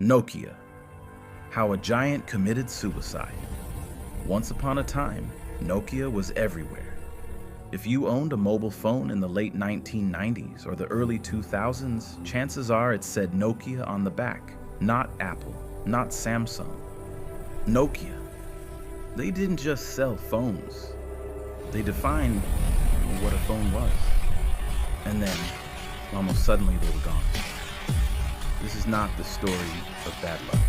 Nokia, how a giant committed suicide. Once upon a time, Nokia was everywhere. If you owned a mobile phone in the late 1990s or the early 2000s, chances are it said Nokia on the back, not Apple, not Samsung. Nokia. They didn't just sell phones. They defined what a phone was. And then, almost suddenly, they were gone. This is not the story of bad luck.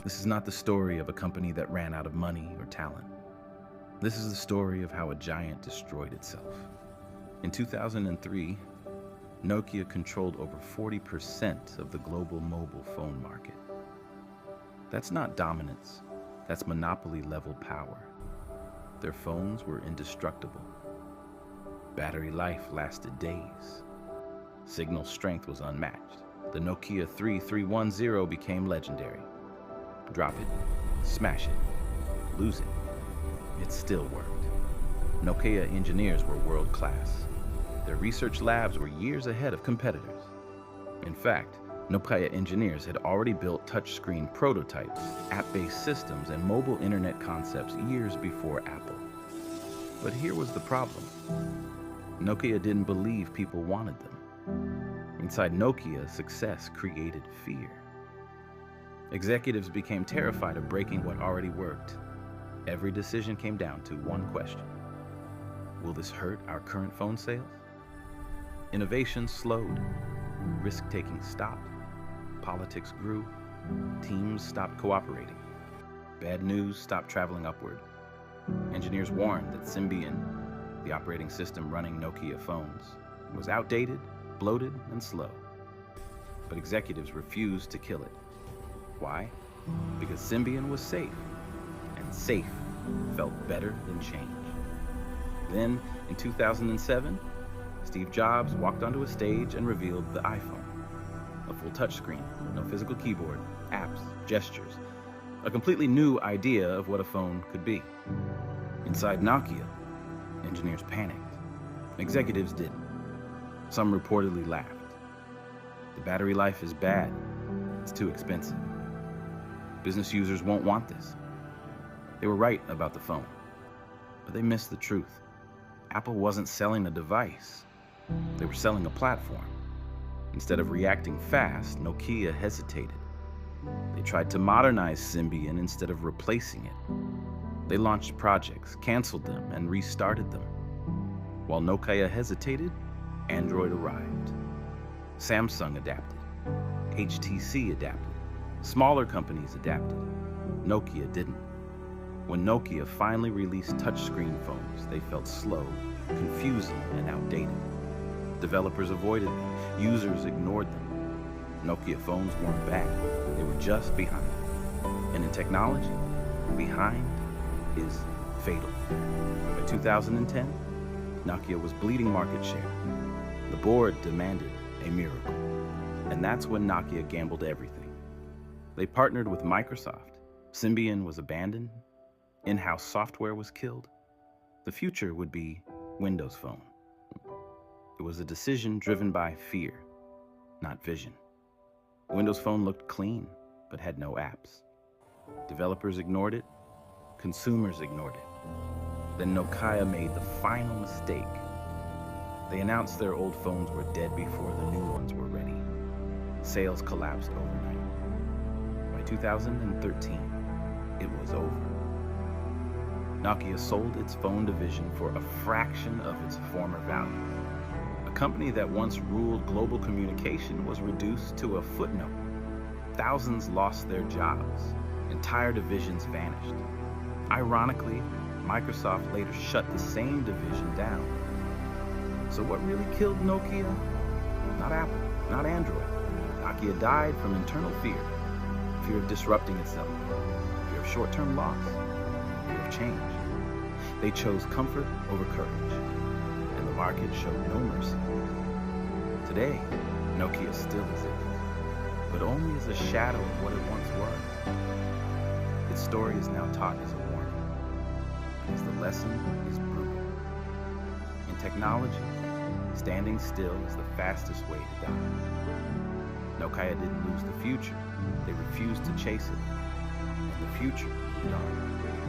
This is not the story of a company that ran out of money or talent. This is the story of how a giant destroyed itself. In 2003, Nokia controlled over 40% of the global mobile phone market. That's not dominance, that's monopoly-level power. Their phones were indestructible. Battery life lasted days. Signal strength was unmatched. The Nokia 3310 became legendary. Drop it, smash it, lose it. It still worked. Nokia engineers were world-class. Their research labs were years ahead of competitors. In fact, Nokia engineers had already built touchscreen prototypes, app-based systems, and mobile internet concepts years before Apple. But here was the problem. Nokia didn't believe people wanted them. Inside Nokia, success created fear. Executives became terrified of breaking what already worked. Every decision came down to one question. Will this hurt our current phone sales? Innovation slowed. Risk-taking stopped. Politics grew. Teams stopped cooperating. Bad news stopped traveling upward. Engineers warned that Symbian, the operating system running Nokia phones, was outdated, bloated, and slow. But executives refused to kill it. Why? Because Symbian was safe, and safe felt better than change. Then, in 2007, Steve Jobs walked onto a stage and revealed the iPhone. A full touchscreen, no physical keyboard, apps, gestures. A completely new idea of what a phone could be. Inside Nokia, engineers panicked. Executives didn't. Some reportedly laughed. The battery life is bad. It's too expensive. Business users won't want this. They were right about the phone, but they missed the truth. Apple wasn't selling a device. They were selling a platform. Instead of reacting fast, Nokia hesitated. They tried to modernize Symbian instead of replacing it. They launched projects, canceled them, and restarted them. While Nokia hesitated, Android arrived. Samsung adapted. HTC adapted. Smaller companies adapted. Nokia didn't. When Nokia finally released touchscreen phones, they felt slow, confusing, and outdated. Developers avoided them. Users ignored them. Nokia phones weren't bad. They were just behind. And in technology, behind is fatal. By 2010, Nokia was bleeding market share. The board demanded a miracle. And that's when Nokia gambled everything. They partnered with Microsoft. Symbian was abandoned. In-house software was killed. The future would be Windows Phone. It was a decision driven by fear, not vision. Windows Phone looked clean, but had no apps. Developers ignored it. Consumers ignored it. Then Nokia made the final mistake. They announced their old phones were dead before the new ones were ready. Sales collapsed overnight. By 2013, it was over. Nokia sold its phone division for a fraction of its former value. A company that once ruled global communication was reduced to a footnote. Thousands lost their jobs. Entire divisions vanished. Ironically, Microsoft later shut the same division down. So what really killed Nokia? Not Apple, not Android. Nokia died from internal fear. Fear of disrupting itself. Fear of short-term loss. Fear of change. They chose comfort over courage. And the market showed no mercy. Today, Nokia still exists, but only as a shadow of what it once was. Its story is now taught as a warning, because the lesson is brutal. In technology, standing still is the fastest way to die. Nokia didn't lose the future, they refused to chase it, and the future moved on.